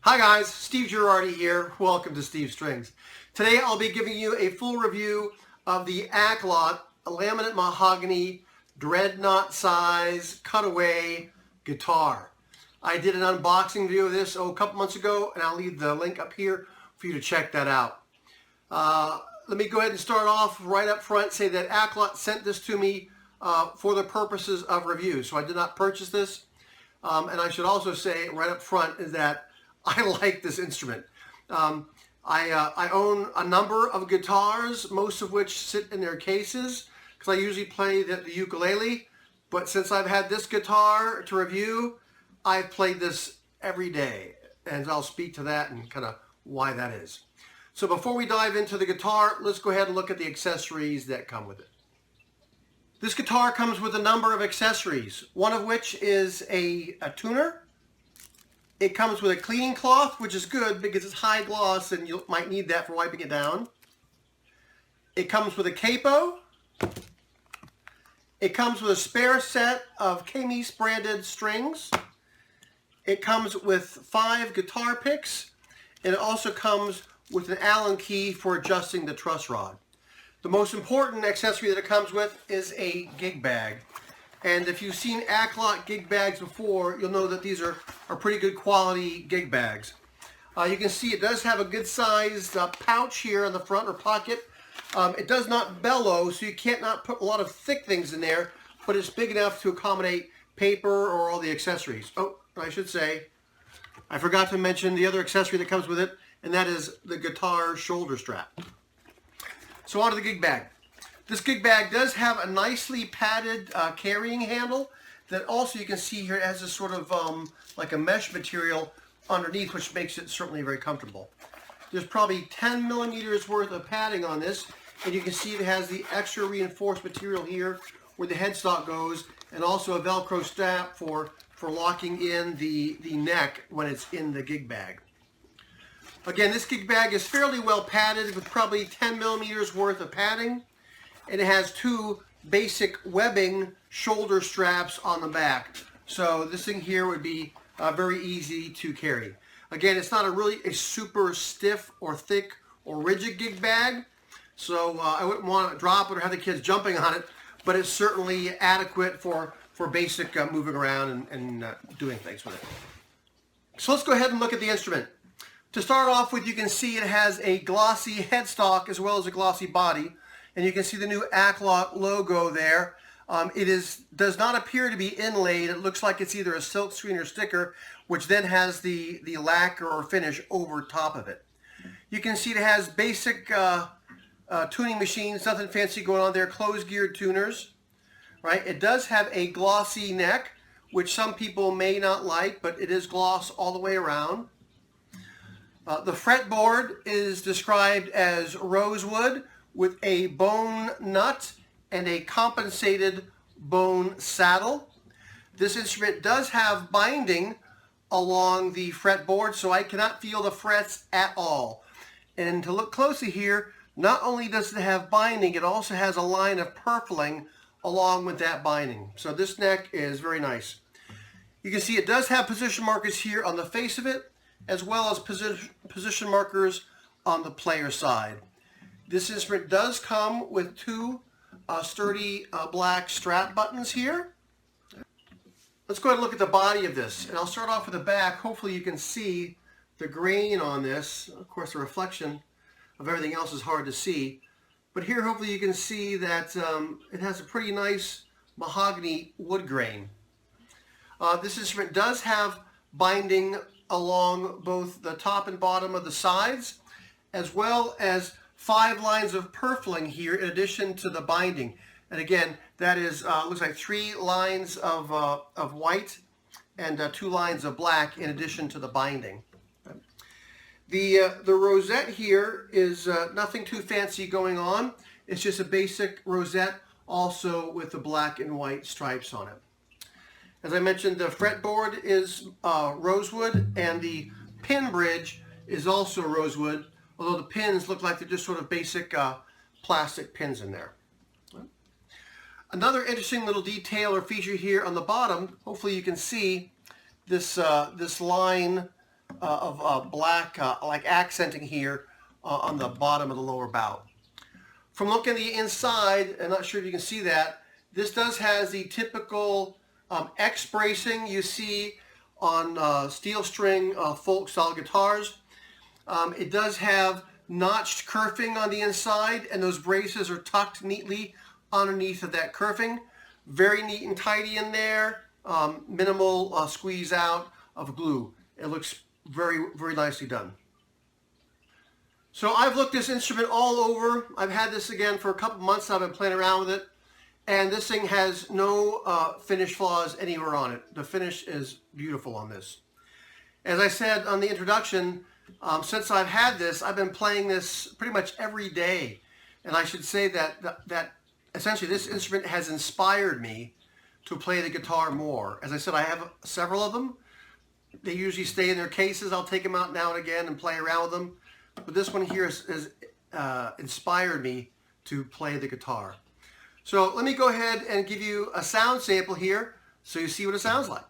Hi guys, Steve Girardi here. Welcome to Steve Strings. Today I'll be giving you a full review of the Aklot laminate mahogany dreadnought size cutaway guitar. I did an unboxing video of this a couple months ago, and I'll leave the link up here for you to check that out. Let me go ahead and start off right up front, say that Aklot sent this to me for the purposes of review. So I did not purchase this. And I should also say right up front is that I like this instrument. I own a number of guitars, most of which sit in their cases, because I usually play the ukulele. But since I've had this guitar to review, I've played this every day. And I'll speak to that and kind of why that is. So before we dive into the guitar, let's go ahead and look at the accessories that come with it. This guitar comes with a number of accessories, one of which is a tuner. It comes with a cleaning cloth, which is good because it's high gloss and you might need that for wiping it down. It comes with a capo. It comes with a spare set of Camise branded strings. It comes with 5 guitar picks, and it also comes with an Allen key for adjusting the truss rod. The most important accessory that it comes with is a gig bag. And if you've seen Aklot gig bags before, you'll know that these are pretty good quality gig bags. You can see it does have a good sized pouch here on the front, or pocket. It does not bellow, so you can't not put a lot of thick things in there, but it's big enough to accommodate paper or all the accessories. Oh, I should say, I forgot to mention the other accessory that comes with it, and that is the guitar shoulder strap. So on to the gig bag. This gig bag does have a nicely padded carrying handle that also you can see here it has this sort of like a mesh material underneath, which makes it certainly very comfortable. There's probably 10 millimeters worth of padding on this, and you can see it has the extra reinforced material here where the headstock goes, and also a Velcro strap for locking in the neck when it's in the gig bag. Again, this gig bag is fairly well padded with probably 10 millimeters worth of padding. And it has 2 basic webbing shoulder straps on the back. So this thing here would be very easy to carry. Again, it's not a super stiff or thick or rigid gig bag. So I wouldn't want to drop it or have the kids jumping on it. But it's certainly adequate for basic moving around and doing things with it. So let's go ahead and look at the instrument. To start off with, you can see it has a glossy headstock as well as a glossy body. And you can see the new Aklot logo there. It does not appear to be inlaid. It looks like it's either a silk screen or sticker, which then has the lacquer or finish over top of it. You can see it has basic tuning machines, nothing fancy going on there, closed-geared tuners. Right? It does have a glossy neck, which some people may not like, but it is gloss all the way around. The fretboard is described as rosewood, with a bone nut and a compensated bone saddle. This instrument does have binding along the fretboard, so I cannot feel the frets at all. And to look closely here, not only does it have binding, it also has a line of purfling along with that binding. So this neck is very nice. You can see it does have position markers here on the face of it, as well as position markers on the player side. This instrument does come with 2 sturdy black strap buttons here. Let's go ahead and look at the body of this. And I'll start off with the back. Hopefully you can see the grain on this. Of course, the reflection of everything else is hard to see. But here, hopefully you can see that it has a pretty nice mahogany wood grain. This instrument does have binding along both the top and bottom of the sides, as well as 5 lines of purfling here in addition to the binding. And again, that is looks like 3 lines of white and 2 lines of black in addition to the binding. The rosette here is nothing too fancy going on. It's just a basic rosette, also with the black and white stripes on it. As I mentioned, the fretboard is rosewood, and the pin bridge is also rosewood, although the pins look like they're just sort of basic plastic pins in there. Another interesting little detail or feature here on the bottom, hopefully you can see this line black, like accenting here on the bottom of the lower bout. From looking at the inside, I'm not sure if you can see that, this does has the typical X bracing you see on steel string folk style guitars. It does have notched kerfing on the inside, and those braces are tucked neatly underneath of that kerfing. Very neat and tidy in there. Minimal squeeze out of glue. It looks very, very nicely done. So I've looked this instrument all over. I've had this again for a couple months. I've been playing around with it, and this thing has no finish flaws anywhere on it. The finish is beautiful on this. As I said on the introduction, since I've had this, I've been playing this pretty much every day. And I should say that essentially this instrument has inspired me to play the guitar more. As I said, I have several of them. They usually stay in their cases. I'll take them out now and again and play around with them. But this one here has inspired me to play the guitar. So let me go ahead and give you a sound sample here so you see what it sounds like.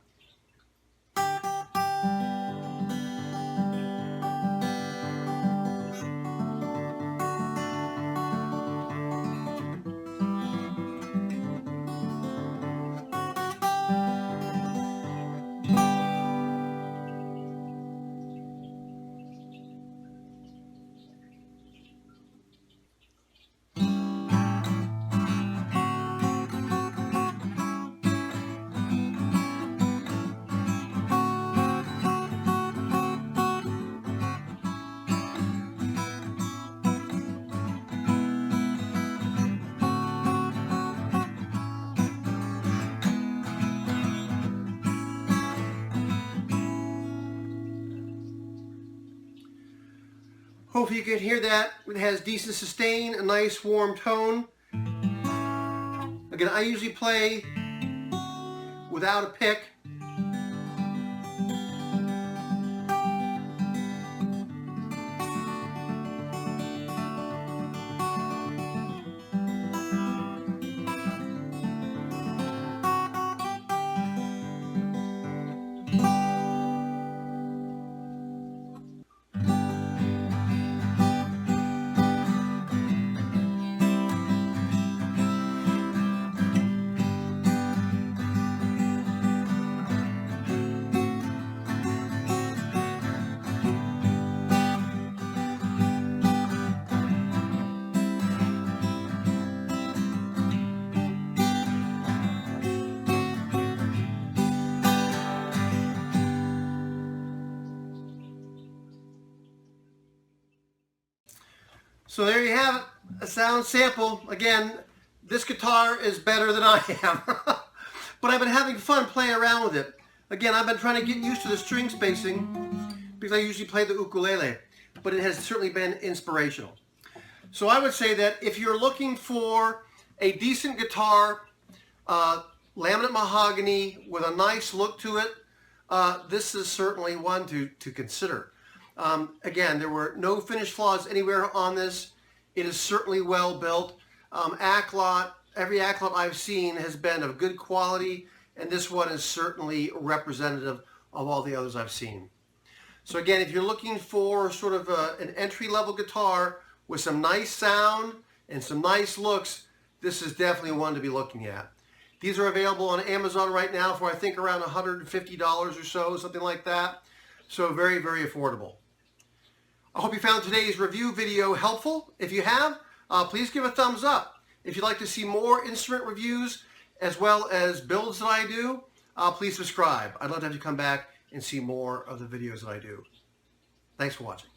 Hopefully you can hear that. It has decent sustain, a nice warm tone. Again, I usually play without a pick. So there you have it, a sound sample. Again, this guitar is better than I am. But I've been having fun playing around with it. Again, I've been trying to get used to the string spacing because I usually play the ukulele, but it has certainly been inspirational. So I would say that if you're looking for a decent guitar, laminate mahogany with a nice look to it, this is certainly one to consider. Again, there were no finish flaws anywhere on this. It is certainly well built. Aklot, every Aklot I've seen has been of good quality, and this one is certainly representative of all the others I've seen. So again, if you're looking for sort of an entry-level guitar with some nice sound and some nice looks, this is definitely one to be looking at. These are available on Amazon right now for I think around $150 or so, something like that. So very, very affordable. I hope you found today's review video helpful. If you have, please give a thumbs up. If you'd like to see more instrument reviews as well as builds that I do, please subscribe. I'd love to have you come back and see more of the videos that I do. Thanks for watching.